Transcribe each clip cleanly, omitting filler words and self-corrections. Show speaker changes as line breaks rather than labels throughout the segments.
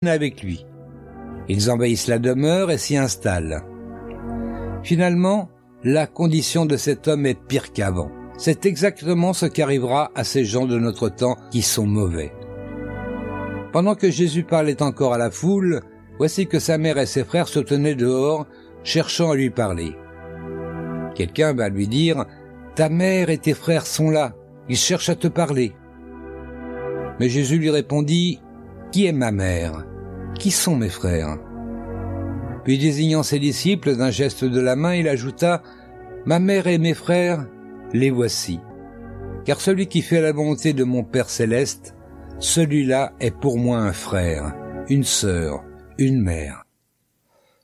avec lui. Ils envahissent la demeure et s'y installent. Finalement, la condition de cet homme est pire qu'avant. C'est exactement ce qui arrivera à ces gens de notre temps qui sont mauvais. Pendant que Jésus parlait encore à la foule, voici que sa mère et ses frères se tenaient dehors, cherchant à lui parler. Quelqu'un va lui dire « Ta mère et tes frères sont là, ils cherchent à te parler. » Mais Jésus lui répondit « Qui est ma mère? Qui sont mes frères ?» Puis désignant ses disciples d'un geste de la main, il ajouta « Ma mère et mes frères, les voici. Car celui qui fait la volonté de mon Père céleste, celui-là est pour moi un frère, une sœur, une mère. »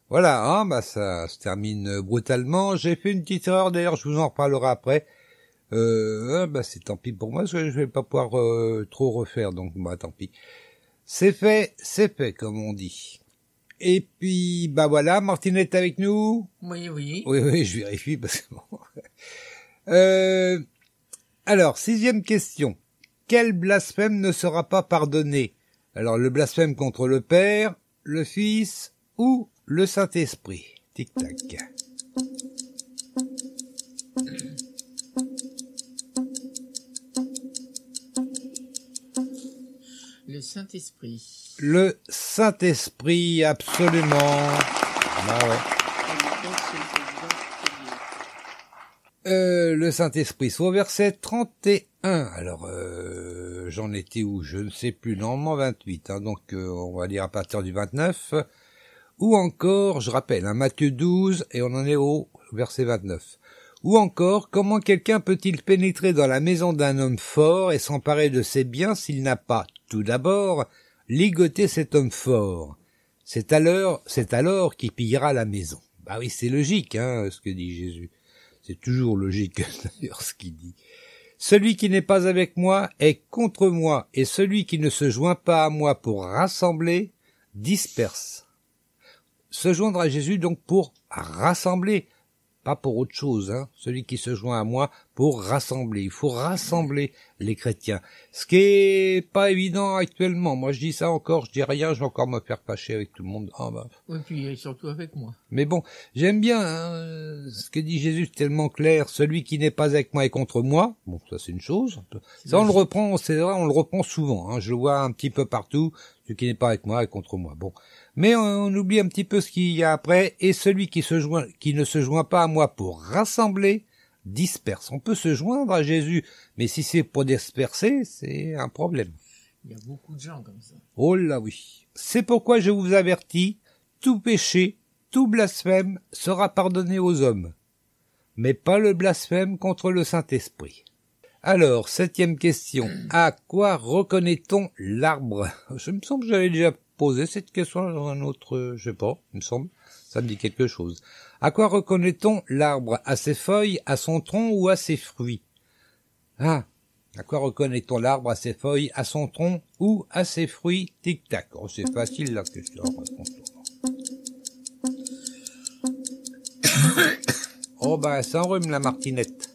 Voilà, ça se termine brutalement. J'ai fait une petite erreur, d'ailleurs, je vous en reparlerai après. C'est tant pis pour moi, parce que je vais pas pouvoir trop refaire, donc tant pis. C'est fait, comme on dit. Et puis, voilà, Martine est avec nous.
Oui.
Oui, je vérifie, parce que bon. Alors, 6e question. Quel blasphème ne sera pas pardonné? Alors, le blasphème contre le Père, le Fils ou le Saint-Esprit? Tic-tac.
Le Saint-Esprit.
Le Saint-Esprit, absolument. Le Saint-Esprit, c'est au verset 31. Alors, j'en étais où? Je ne sais plus, normalement 28, donc on va dire à partir du 29. Ou encore, je rappelle, Matthieu 12, et on en est au verset 29. Ou encore, comment quelqu'un peut-il pénétrer dans la maison d'un homme fort et s'emparer de ses biens s'il n'a pas, tout d'abord, ligoté cet homme fort? C'est alors qu'il pillera la maison. Bah oui, c'est logique, ce que dit Jésus. C'est toujours logique, d'ailleurs, ce qu'il dit. Celui qui n'est pas avec moi est contre moi, et celui qui ne se joint pas à moi pour rassembler, disperse. Se joindre à Jésus, donc, pour rassembler, pas pour autre chose, celui qui se joint à moi pour rassembler. Il faut rassembler les chrétiens. Ce qui est pas évident actuellement. Moi, je dis ça encore, je dis rien, je vais encore me faire fâcher avec tout le monde.
Oui, puis surtout avec moi.
Mais bon, j'aime bien ce que dit Jésus, c'est tellement clair. Celui qui n'est pas avec moi est contre moi. Bon, ça c'est une chose. Ça, on le reprend, c'est vrai, on le reprend souvent. Je le vois un petit peu partout. Celui qui n'est pas avec moi est contre moi. Bon. Mais on oublie un petit peu ce qu'il y a après, et celui qui ne se joint pas à moi pour rassembler, disperse. On peut se joindre à Jésus, mais si c'est pour disperser, c'est un problème.
Il y a beaucoup de gens comme ça.
Oh là oui. C'est pourquoi je vous avertis, tout péché, tout blasphème sera pardonné aux hommes, mais pas le blasphème contre le Saint-Esprit. Alors, 7e question. À quoi reconnaît-on l'arbre? Je me semble que j'avais déjà posé cette question dans un autre, je sais pas, il me semble. Ça me dit quelque chose. À quoi reconnaît-on l'arbre? À ses feuilles, à son tronc ou à ses fruits? À quoi reconnaît-on l'arbre? À ses feuilles, à son tronc ou à ses fruits? Tic-tac. Oh, c'est facile la question. Oh ça enrhume la martinette.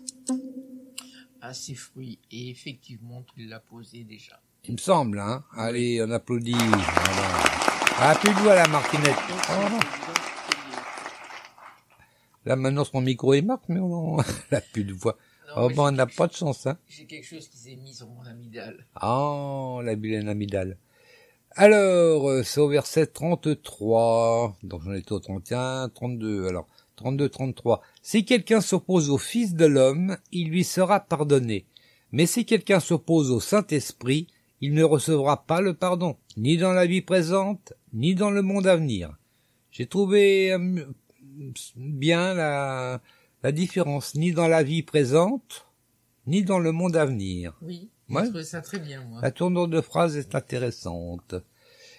À ses fruits, et effectivement, tu l'as posé déjà.
Il me semble, Allez, on applaudit. Voilà. Plus de voix, la martinette. Là, maintenant, son micro est marque, mais on n'a plus de voix. On n'a pas de chance,
J'ai quelque chose qui s'est mis sur mon amygdale.
La vilaine amygdale. Alors, c'est au verset 33. Donc, j'en étais au 31, 32. Alors, 32, 33. Si quelqu'un s'oppose au Fils de l'homme, il lui sera pardonné. Mais si quelqu'un s'oppose au Saint-Esprit, il ne recevra pas le pardon, ni dans la vie présente, ni dans le monde à venir. J'ai trouvé bien la différence, ni dans la vie présente, ni dans le monde à venir.
Oui, j'ai trouvé ça très bien, moi.
La tournure de phrase est intéressante.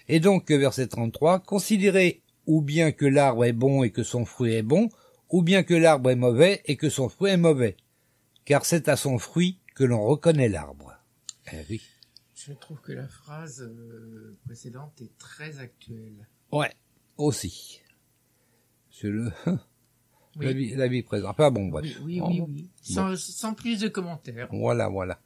Et donc, verset 33, considérez ou bien que l'arbre est bon et que son fruit est bon, ou bien que l'arbre est mauvais et que son fruit est mauvais. Car c'est à son fruit que l'on reconnaît l'arbre. Oui.
Je trouve que la phrase précédente est très actuelle.
Ouais, aussi. C'est la vie présente. Enfin bon, bref.
Oui. Sans plus de commentaires.
Voilà.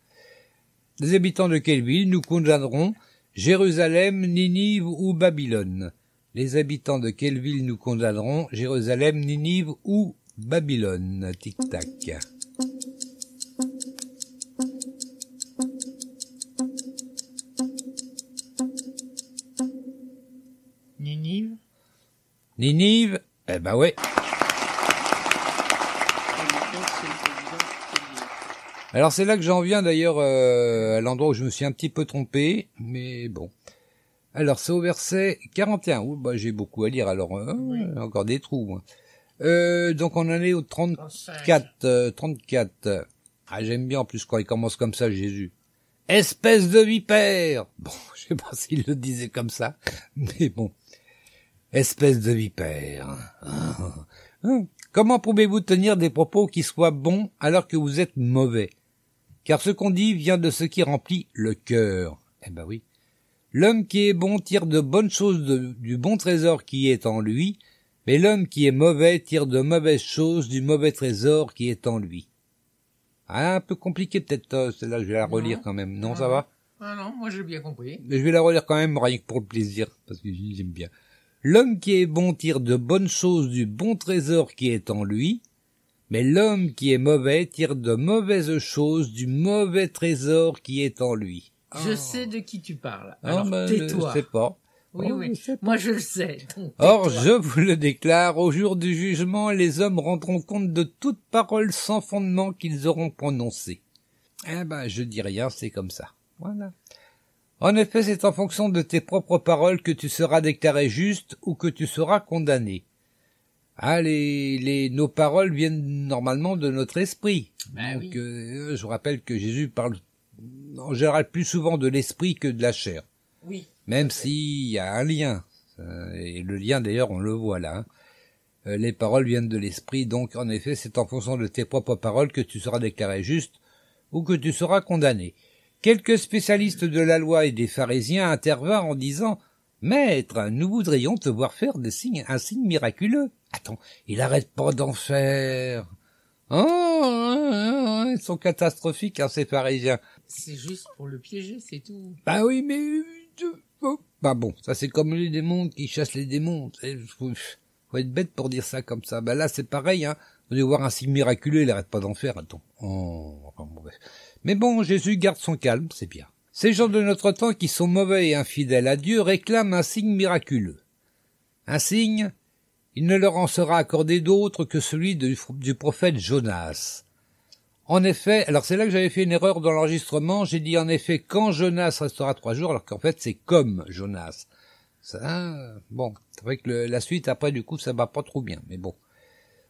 Les habitants de quelle ville nous condamneront? Jérusalem, Ninive ou Babylone? Les habitants de quelle ville nous condamneront? Jérusalem, Ninive ou Babylone? Tic-tac.
Ninive.
Ninive? Eh ben ouais. Alors c'est là que j'en viens d'ailleurs à l'endroit où je me suis un petit peu trompé, mais bon. Alors c'est au verset 41. Ouh, bah j'ai beaucoup à lire alors,
Oui.
encore des trous. Moi. Donc on en est au 34. 34. Ah j'aime bien en plus quand il commence comme ça Jésus. Espèce de vipère. Bon, je sais pas s'il le disait comme ça, mais bon. Espèce de vipère. Comment pouvez-vous tenir des propos qui soient bons alors que vous êtes mauvais? Car ce qu'on dit vient de ce qui remplit le cœur. Eh ben oui. L'homme qui est bon tire de bonnes choses du bon trésor qui est en lui, mais l'homme qui est mauvais tire de mauvaises choses du mauvais trésor qui est en lui. Ah, un peu compliqué peut-être, celle-là, je vais la relire quand même. Non, ça va?
Ah non, moi j'ai bien compris.
Mais je vais la relire quand même, rien que pour le plaisir, parce que j'aime bien. L'homme qui est bon tire de bonnes choses du bon trésor qui est en lui, mais l'homme qui est mauvais tire de mauvaises choses du mauvais trésor qui est en lui.
Je sais de qui tu parles.
Ah,
Alors
ben,
tais-toi.
je sais pas.
Oui,
Oh,
oui.
je sais pas.
Moi je le sais. Donc,
Or,
tais-toi.
je vous le déclare, au jour du jugement, les hommes rendront compte de toute parole sans fondement qu'ils auront prononcée. Eh ben, je dis rien, c'est comme ça. Voilà. En effet, c'est en fonction de tes propres paroles que tu seras déclaré juste ou que tu seras condamné. Ah, nos paroles viennent normalement de notre esprit.
Ben
Donc,
oui.
je vous rappelle que Jésus parle en général plus souvent de l'esprit que de la chair.
Oui.
Même s'il y a un lien. Et le lien, d'ailleurs, on le voit là. Les paroles viennent de l'esprit, donc en effet, c'est en fonction de tes propres paroles que tu seras déclaré juste ou que tu seras condamné. Quelques spécialistes de la loi et des pharisiens intervinrent en disant « Maître, nous voudrions te voir faire un signe miraculeux. » Attends, il arrête pas d'en faire. Oh, ils sont catastrophiques, ces pharisiens.
C'est juste pour le piéger, c'est tout.
Bah oui, mais... Bah bon, ça c'est comme les démons qui chassent les démons. Faut être bête pour dire ça comme ça. Bah là, c'est pareil, hein. Vous allez voir un signe miraculeux, il arrête pas d'en faire, attends. Mais bon, Jésus garde son calme, c'est bien. Ces gens de notre temps qui sont mauvais et infidèles à Dieu réclament un signe miraculeux. Un signe, il ne leur en sera accordé d'autre que celui du prophète Jonas. En effet, alors c'est là que j'avais fait une erreur dans l'enregistrement, j'ai dit en effet quand Jonas restera 3 jours, alors qu'en fait c'est comme Jonas. Ça, bon, c'est vrai que la suite après du coup ça va pas trop bien, mais bon.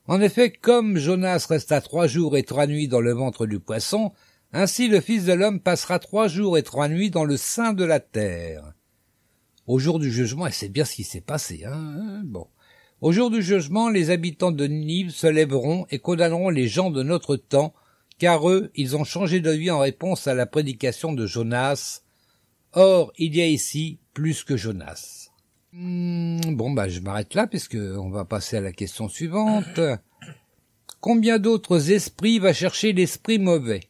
En effet, comme Jonas resta 3 jours et 3 nuits dans le ventre du poisson, ainsi le Fils de l'homme passera 3 jours et 3 nuits dans le sein de la terre. Au jour du jugement, et c'est bien ce qui s'est passé, hein, bon. Au jour du jugement, les habitants de Ninive se lèveront et condamneront les gens de notre temps, car eux, ils ont changé de vie en réponse à la prédication de Jonas. Or, il y a ici plus que Jonas. Bon, bah, je m'arrête là, puisque on va passer à la question suivante. Combien d'autres esprits va chercher l'esprit mauvais?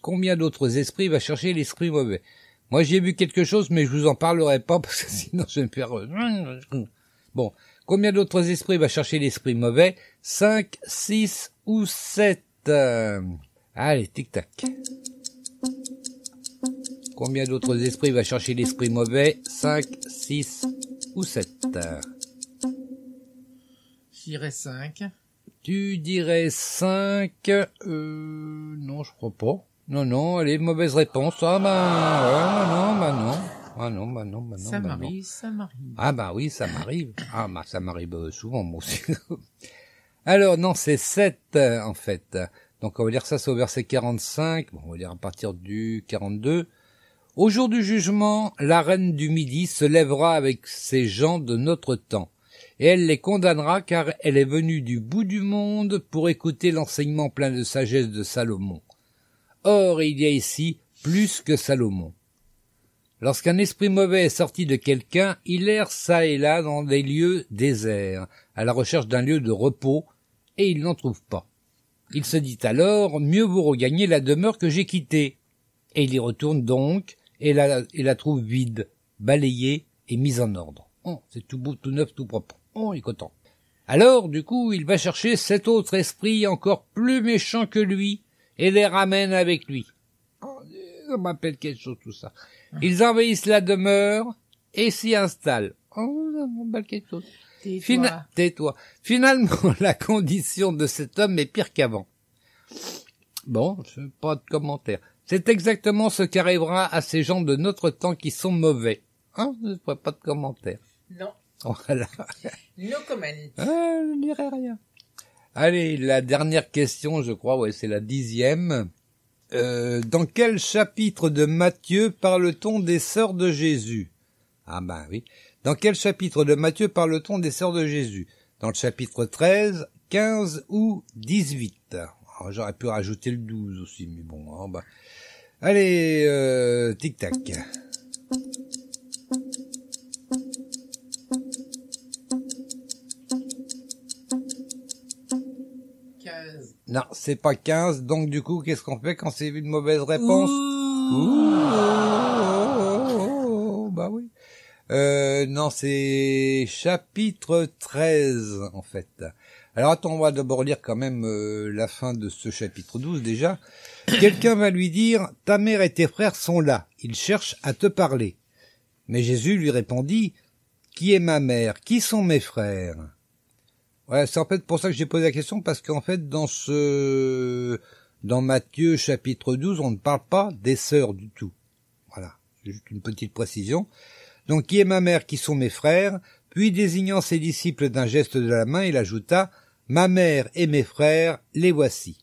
Combien d'autres esprits va chercher l'esprit mauvais? Moi, j'y ai vu quelque chose, mais je vous en parlerai pas, parce que sinon je vais me faire... Bon, combien d'autres esprits va chercher l'esprit mauvais? 5, 6 ou 7? Allez, tic-tac. Combien d'autres esprits va chercher l'esprit mauvais? 5, 6 ou 7?
Je dirais 5.
Tu dirais 5? Non, je crois pas. Non, allez, mauvaise réponse. Ah non.
Ça m'arrive.
Ah bah oui, ça m'arrive. Ah bah ça m'arrive souvent, moi aussi. Alors non, c'est 7 en fait. Donc on va dire ça, c'est au verset 45. Bon, on va dire à partir du 42. Au jour du jugement, la reine du Midi se lèvera avec ces gens de notre temps, et elle les condamnera car elle est venue du bout du monde pour écouter l'enseignement plein de sagesse de Salomon. Or, il y a ici plus que Salomon. Lorsqu'un esprit mauvais est sorti de quelqu'un, il erre çà et là dans des lieux déserts, à la recherche d'un lieu de repos, et il n'en trouve pas. Il se dit alors, mieux vaut regagner la demeure que j'ai quittée. Et il y retourne donc, et la trouve vide, balayée et mise en ordre. Oh, c'est tout beau, tout neuf, tout propre. Oh, il est content. Alors, du coup, il va chercher 7 autres esprits encore plus méchants que lui et les ramène avec lui. Oh, ça m'appelle quelque chose tout ça. Ils envahissent la demeure et s'y installent. Oh, ça m'appelle quelque chose. Tais-toi. Finalement, la condition de cet homme est pire qu'avant. Bon, pas de commentaire. C'est exactement ce qui arrivera à ces gens de notre temps qui sont mauvais. Hein, je ne ferai pas de commentaire.
Non.
Voilà.
No comment.
Je ne dirai rien. Allez, la dernière question, je crois, ouais, c'est la 10e. Dans quel chapitre de Matthieu parle-t-on des sœurs de Jésus? Ah ben oui. Dans quel chapitre de Matthieu parle-t-on des sœurs de Jésus? Dans le chapitre 13, 15 ou 18? Alors, j'aurais pu rajouter le 12 aussi, mais bon. Hein, bah. Allez, tic-tac.
15.
Non, c'est pas 15, donc du coup, qu'est-ce qu'on fait quand c'est une mauvaise réponse? Bah oui. Non, c'est chapitre 13, en fait. Alors attends, on va d'abord lire quand même la fin de ce chapitre 12 déjà. Quelqu'un va lui dire, ta mère et tes frères sont là, ils cherchent à te parler. Mais Jésus lui répondit, qui est ma mère, qui sont mes frères? Ouais, c'est en fait pour ça que j'ai posé la question, parce qu'en fait, dans Matthieu chapitre 12, on ne parle pas des sœurs du tout. Voilà, c'est juste une petite précision. Donc, qui est ma mère, qui sont mes frères? Puis, désignant ses disciples d'un geste de la main, il ajouta, ma mère et mes frères, les voici.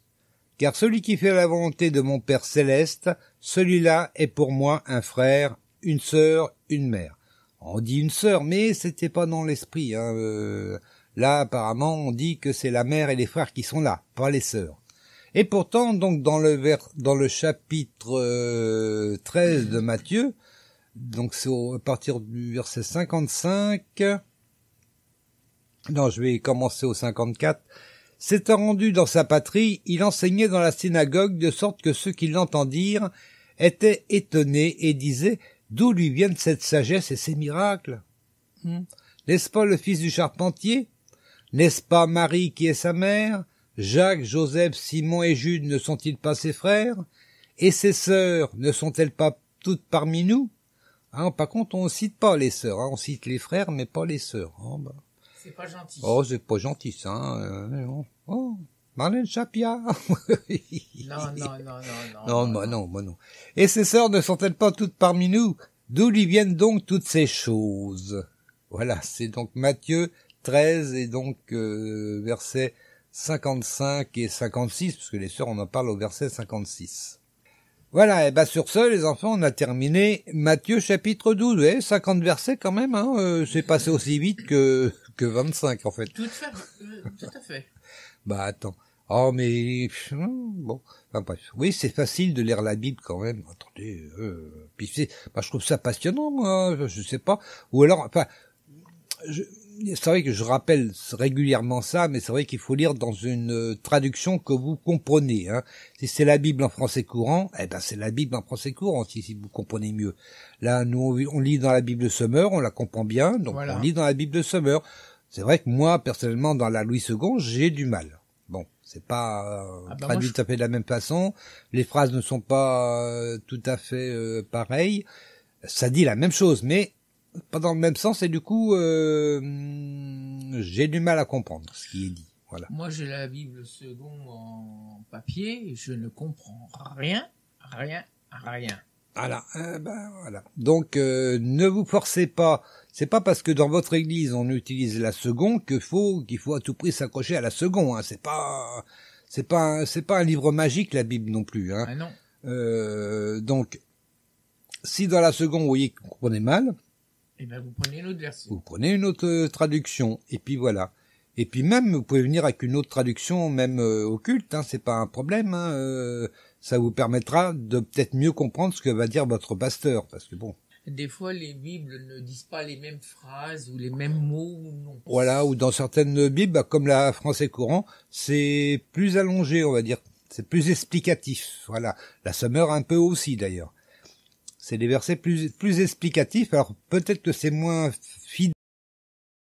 Car celui qui fait la volonté de mon Père céleste, celui-là est pour moi un frère, une sœur, une mère. On dit une sœur, mais c'était pas dans l'esprit, hein. Là, apparemment, on dit que c'est la mère et les frères qui sont là, pas les sœurs. Et pourtant, donc, dans le chapitre 13 de Matthieu, donc c'est à partir du verset 55, non, je vais commencer au 54, s'étant rendu dans sa patrie, il enseignait dans la synagogue, de sorte que ceux qui l'entendirent étaient étonnés et disaient, d'où lui viennent cette sagesse et ces miracles? N'est-ce pas le fils du charpentier? N'est-ce pas Marie qui est sa mère? Jacques, Joseph, Simon et Jude ne sont-ils pas ses frères? Et ses sœurs ne sont-elles pas toutes parmi nous? Hein, par contre, on cite pas les sœurs, hein, on cite les frères, mais pas les sœurs. Oh, bah.
C'est pas gentil.
Oh, c'est pas gentil, ça. Hein, oh, Marlène Chapia. Non. Et ses sœurs ne sont-elles pas toutes parmi nous? D'où lui viennent donc toutes ces choses? Voilà, c'est donc Matthieu 13 et donc versets 55 et 56, parce que les sœurs, on en parle au verset 56. Voilà, et sur ce, les enfants, on a terminé Matthieu chapitre 12. Ouais, 50 versets quand même, hein, c'est passé aussi vite que 25 en fait.
Tout à fait.
Bah attends. Oh mais bon, enfin bref. Oui, c'est facile de lire la Bible quand même. Attendez, puis je trouve ça passionnant, moi. Je sais pas. Ou alors, enfin, c'est vrai que je rappelle régulièrement ça, mais c'est vrai qu'il faut lire dans une traduction que vous comprenez. Hein. Si c'est la Bible en français courant, c'est la Bible en français courant, si vous comprenez mieux. Là, nous, on lit dans la Bible Sommer, on la comprend bien, donc voilà. On lit dans la Bible Sommer. C'est vrai que moi, personnellement, dans la Louis II, j'ai du mal. Bon, c'est pas traduit tout à fait de la même façon. Les phrases ne sont pas tout à fait pareilles. Ça dit la même chose, mais pas dans le même sens, et du coup, j'ai du mal à comprendre ce qui est dit. Voilà.
Moi, j'ai la Bible seconde en papier, et je ne comprends rien.
Voilà, voilà. Donc, ne vous forcez pas. C'est pas parce que dans votre église on utilise la seconde qu'il faut à tout prix s'accrocher à la seconde. Hein. C'est pas un livre magique, la Bible non plus. Hein.
Ah non.
Donc, si dans la seconde vous voyez que vous comprenez mal,
eh ben vous prenez une autre version.
Vous prenez une autre traduction, et puis voilà. Et puis même, vous pouvez venir avec une autre traduction, même occulte, hein, c'est pas un problème. Hein, ça vous permettra de peut-être mieux comprendre ce que va dire votre pasteur, parce que bon.
Des fois, les Bibles ne disent pas les mêmes phrases ou les mêmes mots ou non.
Voilà, ou dans certaines Bibles, comme la français courant, c'est plus allongé, on va dire. C'est plus explicatif. Voilà. La Sommer un peu aussi, d'ailleurs. C'est des versets plus explicatifs. Alors peut-être que c'est moins fidèle